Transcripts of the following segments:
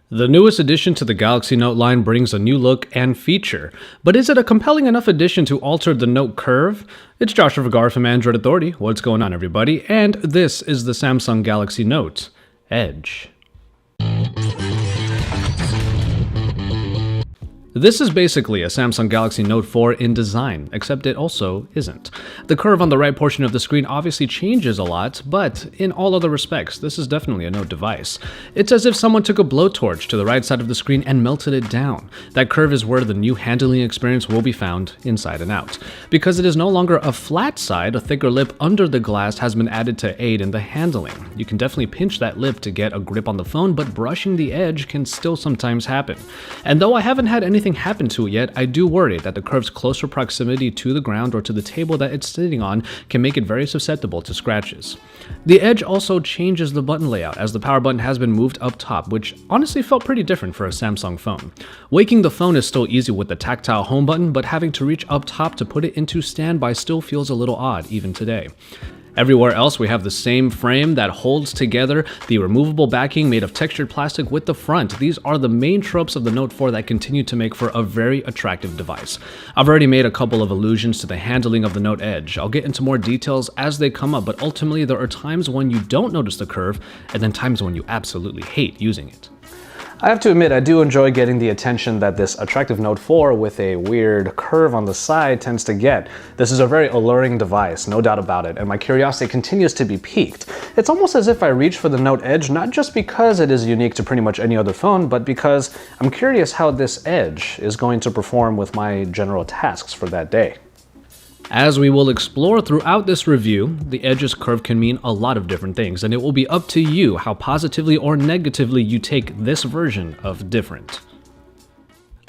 The newest addition to the Galaxy Note line brings a new look and feature, but is it a compelling enough addition to alter the Note curve? It's Joshua Vergara from Android Authority. What's going on, everybody? And this is the Samsung Galaxy Note Edge. This is basically a Samsung Galaxy Note 4 in design, except it also isn't. The curve on the right portion of the screen obviously changes a lot, but in all other respects, this is definitely a Note device. It's as if someone took a blowtorch to the right side of the screen and melted it down. That curve is where the new handling experience will be found inside and out. Because it is no longer a flat side, a thicker lip under the glass has been added to aid in the handling. You can definitely pinch that lip to get a grip on the phone, but brushing the edge can still sometimes happen. And though I haven't had anything happen to it yet, I do worry that the curve's closer proximity to the ground or to the table that it's sitting on can make it very susceptible to scratches. The Edge also changes the button layout, as the power button has been moved up top, which honestly felt pretty different for a Samsung phone. Waking the phone is still easy with the tactile home button, but having to reach up top to put it into standby still feels a little odd even today. Everywhere else, we have the same frame that holds together the removable backing made of textured plastic with the front. These are the main tropes of the Note 4 that continue to make for a very attractive device. I've already made a couple of allusions to the handling of the Note Edge. I'll get into more details as they come up, but ultimately there are times when you don't notice the curve, and then times when you absolutely hate using it. I have to admit, I do enjoy getting the attention that this attractive Note 4 with a weird curve on the side tends to get. This is a very alluring device, no doubt about it, and my curiosity continues to be piqued. It's almost as if I reach for the Note Edge not just because it is unique to pretty much any other phone, but because I'm curious how this Edge is going to perform with my general tasks for that day. As we will explore throughout this review, the Edge's curve can mean a lot of different things, and it will be up to you how positively or negatively you take this version of different.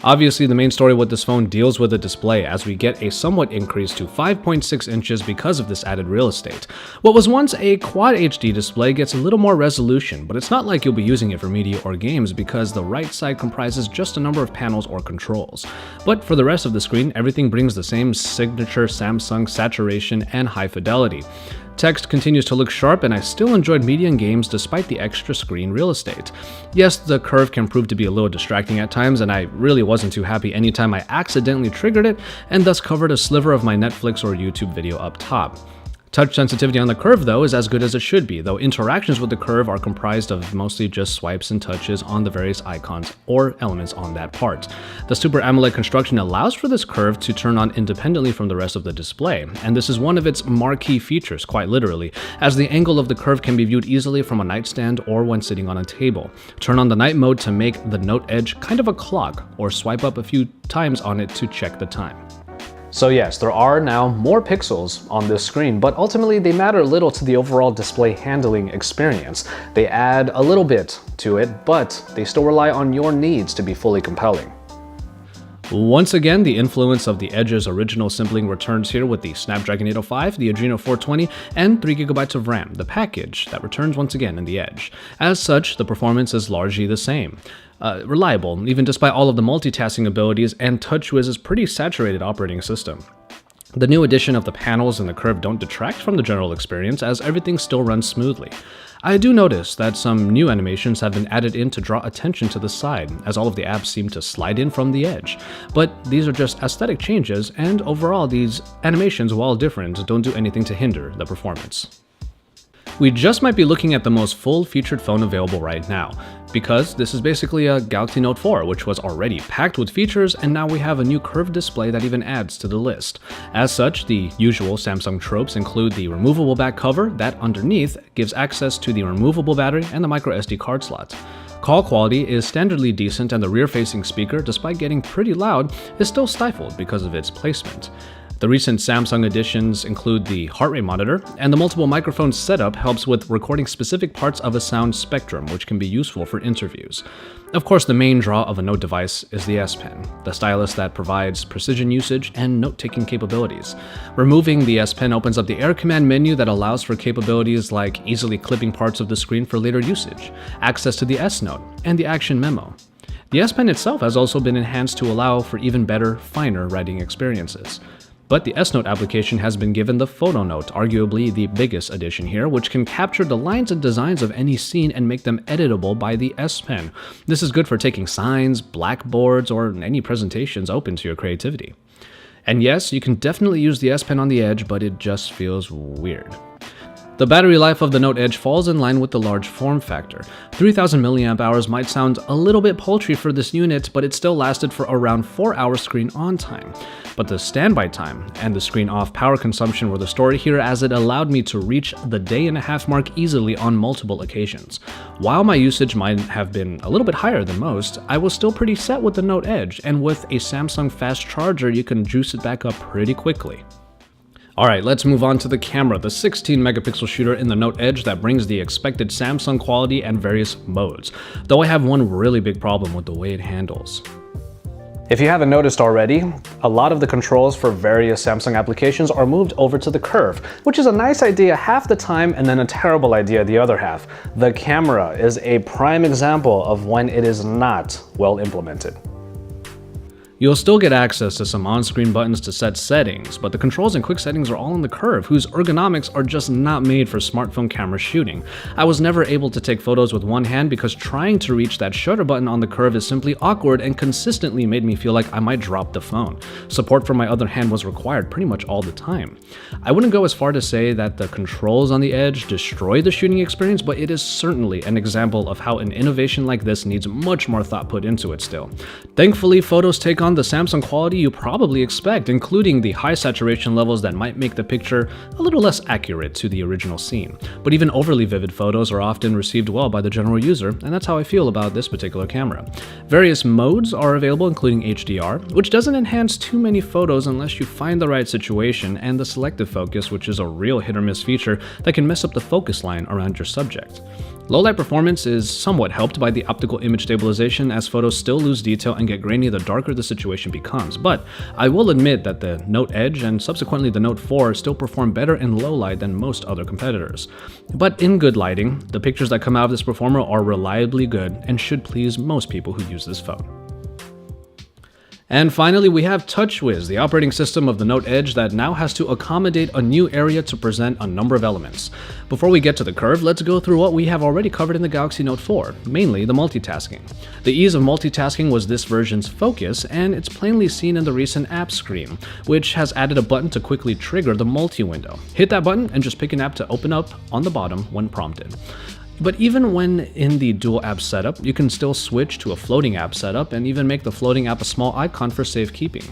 Obviously, the main story with this phone deals with the display, as we get a somewhat increase to 5.6 inches because of this added real estate. What was once a Quad HD display gets a little more resolution, but it's not like you'll be using it for media or games because the right side comprises just a number of panels or controls. But for the rest of the screen, everything brings the same signature Samsung saturation and high fidelity. Text continues to look sharp, and I still enjoyed media and games despite the extra screen real estate. Yes, the curve can prove to be a little distracting at times, and I really wasn't too happy anytime I accidentally triggered it and thus covered a sliver of my Netflix or YouTube video up top. Touch sensitivity on the curve, though, is as good as it should be, though interactions with the curve are comprised of mostly just swipes and touches on the various icons or elements on that part. The Super AMOLED construction allows for this curve to turn on independently from the rest of the display, and this is one of its marquee features, quite literally, as the angle of the curve can be viewed easily from a nightstand or when sitting on a table. Turn on the night mode to make the Note Edge kind of a clock, or swipe up a few times on it to check the time. So yes, there are now more pixels on this screen, but ultimately they matter little to the overall display handling experience. They add a little bit to it, but they still rely on your needs to be fully compelling. Once again, the influence of the Edge's original simpling returns here with the Snapdragon 805, the Adreno 420, and 3GB of RAM, the package that returns once again in the Edge. As such, the performance is largely the same. Reliable, even despite all of the multitasking abilities and TouchWiz's pretty saturated operating system. The new addition of the panels and the curve don't detract from the general experience, as everything still runs smoothly. I do notice that some new animations have been added in to draw attention to the side, as all of the apps seem to slide in from the edge. But these are just aesthetic changes, and overall these animations, while different, don't do anything to hinder the performance. We just might be looking at the most full-featured phone available right now, because this is basically a Galaxy Note 4, which was already packed with features, and now we have a new curved display that even adds to the list. As such, the usual Samsung tropes include the removable back cover that underneath gives access to the removable battery and the microSD card slot. Call quality is standardly decent, and the rear-facing speaker, despite getting pretty loud, is still stifled because of its placement. The recent Samsung additions include the heart rate monitor, and the multiple microphone setup helps with recording specific parts of a sound spectrum, which can be useful for interviews. Of course, the main draw of a Note device is the S Pen, the stylus that provides precision usage and note-taking capabilities. Removing the S Pen opens up the Air Command menu that allows for capabilities like easily clipping parts of the screen for later usage, access to the S Note, and the Action Memo. The S Pen itself has also been enhanced to allow for even better, finer writing experiences. But the S Note application has been given the Photo Note, arguably the biggest addition here, which can capture the lines and designs of any scene and make them editable by the S Pen. This is good for taking signs, blackboards, or any presentations open to your creativity. And yes, you can definitely use the S Pen on the Edge, but it just feels weird. The battery life of the Note Edge falls in line with the large form factor. 3000 mAh might sound a little bit paltry for this unit, but it still lasted for around 4 hours screen on time. But the standby time and the screen off power consumption were the story here, as it allowed me to reach the day-and-a-half mark easily on multiple occasions. While my usage might have been a little bit higher than most, I was still pretty set with the Note Edge, and with a Samsung fast charger, you can juice it back up pretty quickly. Alright, let's move on to the camera, the 16 megapixel shooter in the Note Edge that brings the expected Samsung quality and various modes, though I have one really big problem with the way it handles. If you haven't noticed already, a lot of the controls for various Samsung applications are moved over to the curve, which is a nice idea half the time and then a terrible idea the other half. The camera is a prime example of when it is not well implemented. You'll still get access to some on-screen buttons to set settings, but the controls and quick settings are all in the curve, whose ergonomics are just not made for smartphone camera shooting. I was never able to take photos with one hand because trying to reach that shutter button on the curve is simply awkward and consistently made me feel like I might drop the phone. Support for my other hand was required pretty much all the time. I wouldn't go as far to say that the controls on the Edge destroy the shooting experience, but it is certainly an example of how an innovation like this needs much more thought put into it still. Thankfully, photos take on the Samsung quality you probably expect, including the high saturation levels that might make the picture a little less accurate to the original scene. But even overly vivid photos are often received well by the general user, and that's how I feel about this particular camera. Various modes are available, including HDR, which doesn't enhance too many photos unless you find the right situation, and the selective focus, which is a real hit or miss feature that can mess up the focus line around your subject. Low light performance is somewhat helped by the optical image stabilization, as photos still lose detail and get grainy the darker the situation becomes, but I will admit that the Note Edge and subsequently the Note 4 still perform better in low light than most other competitors. But in good lighting, the pictures that come out of this performer are reliably good and should please most people who use this phone. And finally, we have TouchWiz, the operating system of the Note Edge that now has to accommodate a new area to present a number of elements. Before we get to the curve, let's go through what we have already covered in the Galaxy Note 4, mainly the multitasking. The ease of multitasking was this version's focus, and it's plainly seen in the recent app screen, which has added a button to quickly trigger the multi-window. Hit that button and just pick an app to open up on the bottom when prompted. But even when in the dual app setup, you can still switch to a floating app setup and even make the floating app a small icon for safekeeping.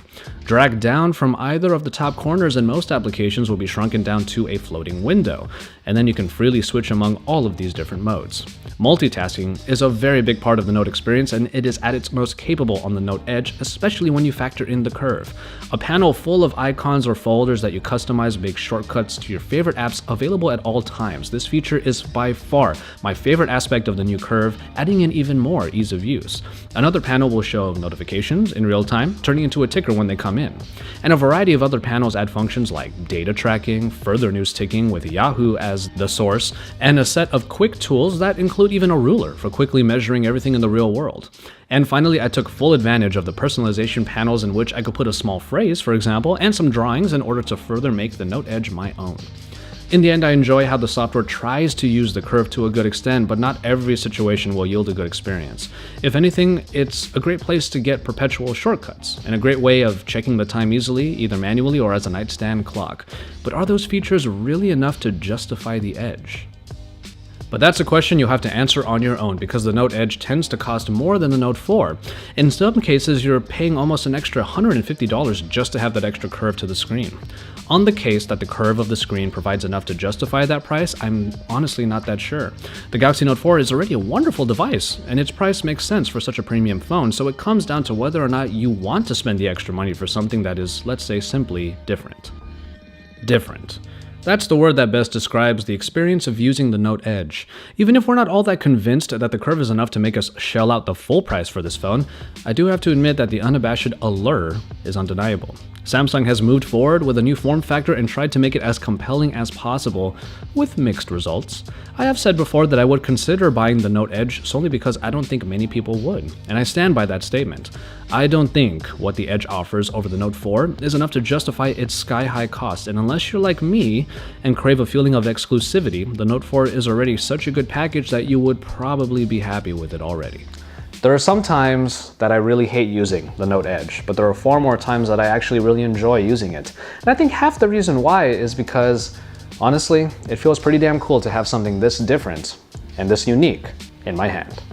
Drag down from either of the top corners and most applications will be shrunken down to a floating window, and then you can freely switch among all of these different modes. Multitasking is a very big part of the Note experience, and it is at its most capable on the Note Edge, especially when you factor in the curve. A panel full of icons or folders that you customize make shortcuts to your favorite apps available at all times. This feature is by far my favorite aspect of the new curve, adding in even more ease of use. Another panel will show notifications in real time, turning into a ticker when they come in. And a variety of other panels add functions like data tracking, further news ticking with Yahoo as the source, and a set of quick tools that include even a ruler for quickly measuring everything in the real world. And finally, I took full advantage of the personalization panels in which I could put a small phrase, for example, and some drawings in order to further make the Note Edge my own. In the end, I enjoy how the software tries to use the curve to a good extent, but not every situation will yield a good experience. If anything, it's a great place to get perpetual shortcuts, and a great way of checking the time easily, either manually or as a nightstand clock. But are those features really enough to justify the Edge? But that's a question you'll have to answer on your own, because the Note Edge tends to cost more than the Note 4. In some cases, you're paying almost an extra $150 just to have that extra curve to the screen. On the case that the curve of the screen provides enough to justify that price, I'm honestly not that sure. The Galaxy Note 4 is already a wonderful device, and its price makes sense for such a premium phone, so it comes down to whether or not you want to spend the extra money for something that is, let's say, simply different. Different. That's the word that best describes the experience of using the Note Edge. Even if we're not all that convinced that the curve is enough to make us shell out the full price for this phone, I do have to admit that the unabashed allure is undeniable. Samsung has moved forward with a new form factor and tried to make it as compelling as possible, with mixed results. I have said before that I would consider buying the Note Edge solely because I don't think many people would, and I stand by that statement. I don't think what the Edge offers over the Note 4 is enough to justify its sky-high cost, and unless you're like me and crave a feeling of exclusivity, the Note 4 is already such a good package that you would probably be happy with it already. There are some times that I really hate using the Note Edge, but there are far more times that I actually really enjoy using it. And I think half the reason why is because, honestly, it feels pretty damn cool to have something this different and this unique in my hand.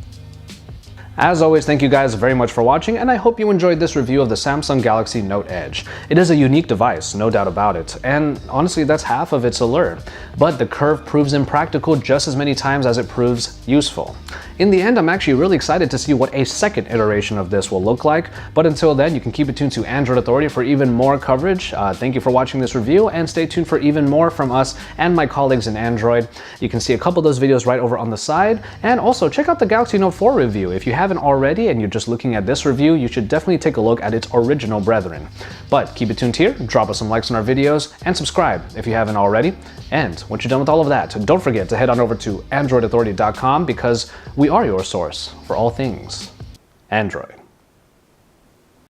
As always, thank you guys very much for watching, and I hope you enjoyed this review of the Samsung Galaxy Note Edge. It is a unique device, no doubt about it, and honestly that's half of its allure. But the curve proves impractical just as many times as it proves useful. In the end, I'm actually really excited to see what a second iteration of this will look like, but until then, you can keep it tuned to Android Authority for even more coverage. Thank you for watching this review, and stay tuned for even more from us and my colleagues in Android. You can see a couple of those videos right over on the side, and also check out the Galaxy Note 4 review. If you haven't already and you're just looking at this review, you should definitely take a look at its original brethren. But keep it tuned here, drop us some likes on our videos, and subscribe if you haven't already. And once you're done with all of that, don't forget to head on over to androidauthority.com because we are your source for all things Android.